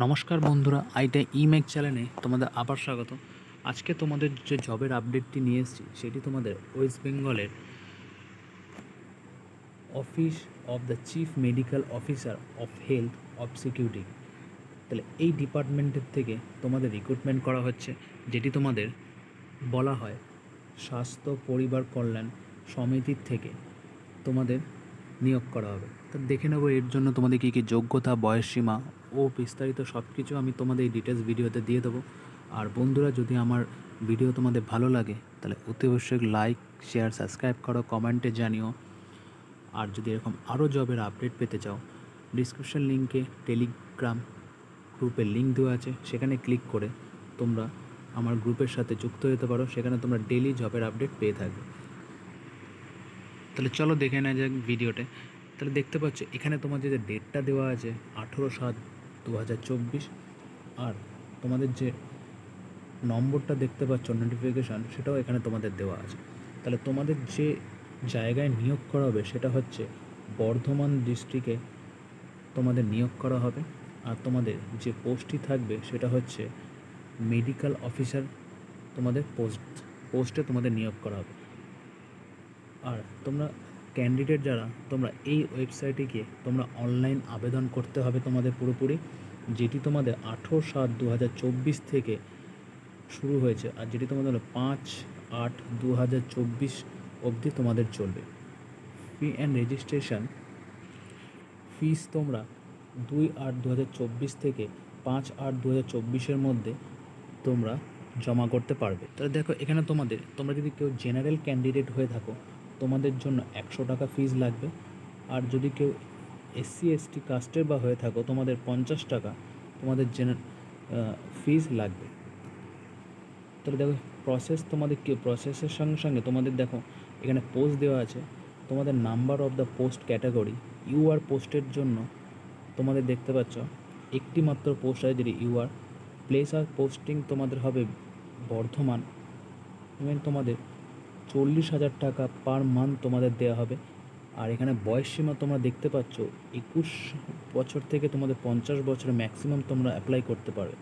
নমস্কার বন্ধুরা, আইটা ইমেক চ্যানেলে তোমাদের আবার স্বাগত। আজকে তোমাদের যে জবের আপডেটটি নিয়ে এসেছি সেটি তোমাদের ওয়েস্ট বেঙ্গলের office of the chief medical officer of health of security. তাহলে এই ডিপার্টমেন্টের থেকে তোমাদের রিক্রুটমেন্ট করা হচ্ছে, যেটি তোমাদের বলা হয় স্বাস্থ্য পরিবার কল্যাণ সমিতির থেকে তোমাদের নিয়োগ করা হবে। তো দেখে নেবো এর জন্য তোমাদের কী কী যোগ্যতা, বয়সসীমা ও বিস্তারিত সব কিছু আমি তোমাদের এই ডিটেলস ভিডিওতে দিয়ে দেবো। আর বন্ধুরা, যদি আমার ভিডিও তোমাদের ভালো লাগে তাহলে অতি অবশ্যই লাইক, শেয়ার, সাবস্ক্রাইব করো, কমেন্টে জানিও। আর যদি এরকম আরও জবের আপডেট পেতে চাও, ডিসক্রিপশন লিঙ্কে টেলিগ্রাম গ্রুপের লিঙ্ক দেওয়া আছে, সেখানে ক্লিক করে তোমরা আমার গ্রুপের সাথে যুক্ত হতে পারো। সেখানে তোমরা ডেলি জবের আপডেট পেয়ে থাকবে। তাহলে চলো দেখে নেওয়া যাক ভিডিওতে। তাহলে দেখতে পাচ্ছ এখানে তোমার যে ডেটটা দেওয়া আছে 18/7/2024, আর তোমাদের যে নম্বরটা দেখতে পাচ্ছ নোটিফিকেশান, সেটাও এখানে তোমাদের দেওয়া আছে। তাহলে তোমাদের যে জায়গায় নিয়োগ করা হবে সেটা হচ্ছে বর্ধমান ডিস্ট্রিক্টে তোমাদের নিয়োগ করা হবে। আর তোমাদের যে পোস্টটি থাকবে সেটা হচ্ছে মেডিকেল অফিসার। তোমাদের পোস্টে তোমাদের নিয়োগ করা হবে। আর তোমরা ক্যান্ডিডেট যারা, তোমরা এই ওয়েবসাইটে গিয়ে তোমরা অনলাইন আবেদন করতে হবে তোমাদের পুরোপুরি, যেটি তোমাদের 18/7/2024 থেকে শুরু হয়েছে, আর যেটি তোমাদের হলো 5/8/2024 অবধি তোমাদের চলবে। ফি অ্যান্ড রেজিস্ট্রেশন ফিস তোমরা 2/8/2024 থেকে 5/8/2024 মধ্যে তোমরা জমা করতে পারবে। তাহলে দেখো এখানে তোমরা যদি কেউ জেনারেল ক্যান্ডিডেট হয়ে থাকো, তোমাদের জন্য 100 টাকা ফিস লাগবে। আর যদি কেউ SC/ST কাস্টের বা হয়ে থাকো, তোমাদের 50 টাকা তোমাদের ফিস লাগবে। তাহলে দেখো প্রসেসের সঙ্গে সঙ্গে তোমাদের দেখো এখানে পোস্ট দেওয়া আছে। তোমাদের number of the post category UR পোস্টের জন্য তোমাদের দেখতে পাচ্ছ একটি মাত্র পোস্ট আছে, যেটি UR। প্লেস আর পোস্টিং তোমাদের হবে বর্ধমান। ইভেন তোমাদের 40,000 টাকা পার মান্থ তোমাদের দেওয়া হবে। আর এখানে বয়সসীমা তোমরা দেখতে পাচ্ছ 21 বছর থেকে তোমাদের 50 বছরের ম্যাক্সিমাম তোমরা অ্যাপ্লাই করতে পারবে।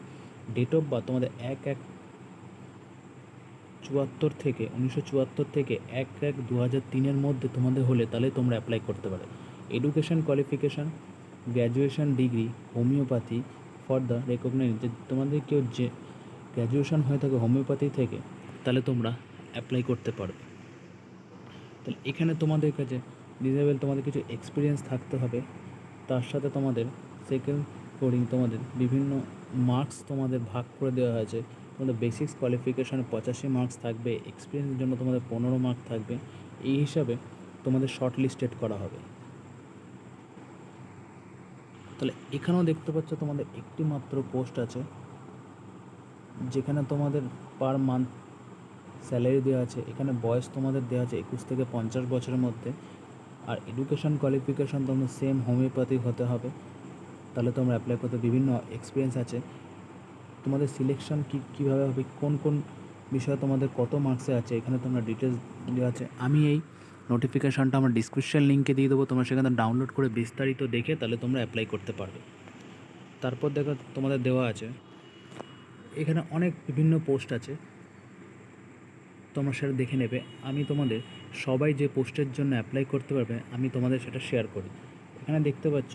ডেট অফ বার্থ তোমাদের 1974 থেকে 1/1/2003 মধ্যে তোমাদের হলে তাহলে তোমরা অ্যাপ্লাই করতে পারো। Education qualification graduation degree homeopathy for the recognise. যে তোমাদের কেউ যে গ্র্যাজুয়েশন হয়ে থাকে হোমিওপ্যাথি থেকে, তাহলে তোমরা অ্যাপ্লাই করতে পারবে। তাহলে এখানে তোমাদের কাছে তোমাদের কিছু এক্সপিরিয়েন্স থাকতে হবে। তার সাথে তোমাদের সেকেন্ড কোডিং তোমাদের বিভিন্ন মার্কস তোমাদের ভাগ করে দেওয়া হয়েছে। তোমাদের বেসিক্স কোয়ালিফিকেশানে 85 মার্কস থাকবে, এক্সপিরিয়েন্সের জন্য তোমাদের 15 মার্ক থাকবে। এই হিসাবে তোমাদের শর্ট লিস্টেড করা হবে। তাহলে এখানেও দেখতে পাচ্ছ তোমাদের একটি মাত্র পোস্ট আছে, যেখানে তোমাদের পার মান্থ স্যালারি দেওয়া আছে। এখানে বয়স তোমাদের দেওয়া আছে 21 থেকে 50 বছরের মধ্যে। আর এডুকেশন কোয়ালিফিকেশান তোমাদের সেম হোমিওপ্যাথিক হতে হবে, তাহলে তোমরা অ্যাপ্লাই করতে। বিভিন্ন এক্সপিরিয়েন্স আছে। তোমাদের সিলেকশন কীভাবে হবে, কোন বিষয়ে তোমাদের কত মার্কসে আছে, এখানে তোমরা ডিটেলস দেওয়া আছে। আমি এই নোটিফিকেশানটা আমার ডিসক্রিপশন লিঙ্কে দিয়ে দেবো, তোমরা সেখানে ডাউনলোড করে বিস্তারিত দেখে তাহলে তোমরা অ্যাপ্লাই করতে পারবে। তারপর দেখো তোমাদের দেওয়া আছে এখানে অনেক বিভিন্ন পোস্ট আছে, তোমরা সেটা দেখে নেবে। আমি তোমাদের সবাই যে পোস্টের জন্য অ্যাপ্লাই করতে পারবে আমি তোমাদের সেটা শেয়ার করি। এখানে দেখতে পাচ্ছ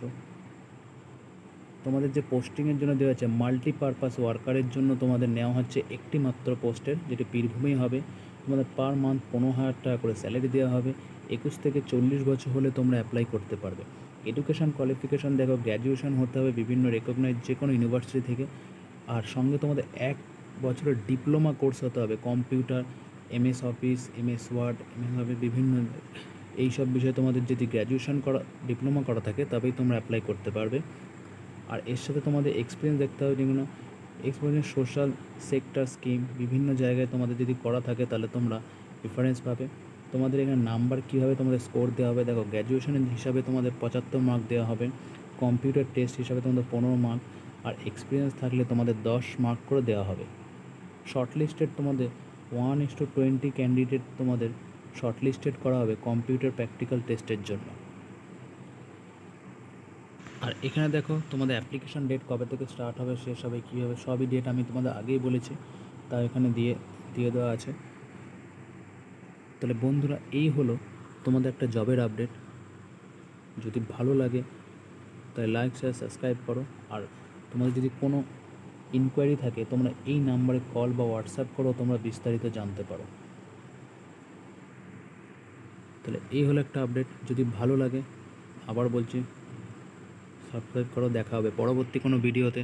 তোমাদের যে পোস্টিংয়ের জন্য দেওয়া আছে মাল্টিপারপাস ওয়ার্কারের জন্য তোমাদের নেওয়া হচ্ছে একটি মাত্র পোস্টের, যেটি বীরভূমেই হবে। তোমাদের পার মান্থ 15,000 টাকা করে স্যালারি দেওয়া হবে। 21 থেকে 40 বছর হলে তোমরা অ্যাপ্লাই করতে পারবে। এডুকেশান কোয়ালিফিকেশান দেখো গ্র্যাজুয়েশন হতে হবে বিভিন্ন রেকগনাইজ যে কোনো ইউনিভার্সিটি থেকে। আর সঙ্গে তোমাদের 1 বছরের ডিপ্লোমা কোর্স হতে হবে, computer, MS office, MS word, বিভিন্ন এইসব বিষয়ে তোমাদের যদি গ্র্যাজুয়েশন করা ডিপ্লোমা করা থাকে তবেই তোমরা অ্যাপ্লাই করতে পারবে। আর এর সাথে তোমাদের এক্সপিরিয়েন্স দেখতে হবে, যেগুলো এক্সপিরিয়েন্স সোশ্যাল সেক্টর স্কিম বিভিন্ন জায়গায় তোমাদের যদি করা থাকে তাহলে তোমরা প্রিফারেন্স পাবে। তোমাদের এখানে নাম্বার কীভাবে তোমাদের স্কোর দেওয়া হবে দেখো, গ্র্যাজুয়েশনের হিসাবে তোমাদের 75 মার্ক দেওয়া হবে, কম্পিউটার টেস্ট হিসাবে তোমাদের 15 মার্ক, আর এক্সপিরিয়েন্স থাকলে তোমাদের 10 মার্ক করে দেওয়া হবে। শর্টলিস্টেড তোমাদের 1:20 ক্যান্ডিডেট তোমাদের শর্টলিস্টেড করা হবে কম্পিউটার প্র্যাকটিক্যাল টেস্টের জন্য। আর এখানে দেখো তোমাদের অ্যাপ্লিকেশন ডেট কবে থেকে স্টার্ট হবে, শেষ হবে, কী হবে, সবই ডেট আমি তোমাদের আগেই বলেছি, তাও এখানে দিয়ে দিয়ে দেওয়া আছে। তাহলে বন্ধুরা, এই হলো তোমাদের একটা জবের আপডেট। যদি ভালো লাগে তাহলে লাইক শেয়ার সাবস্ক্রাইব করো। আর তোমাদের যদি কোনো ইনকোয়ারি থাকে তোমরা এই নাম্বারে কল বা হোয়াটসঅ্যাপ করো, তোমরা বিস্তারিত জানতে পারো। তাহলে এই হলো একটা আপডেট। যদি ভালো লাগে, আবার বলছি, সাবস্ক্রাইব করো। দেখা হবে পরবর্তী কোনো ভিডিওতে।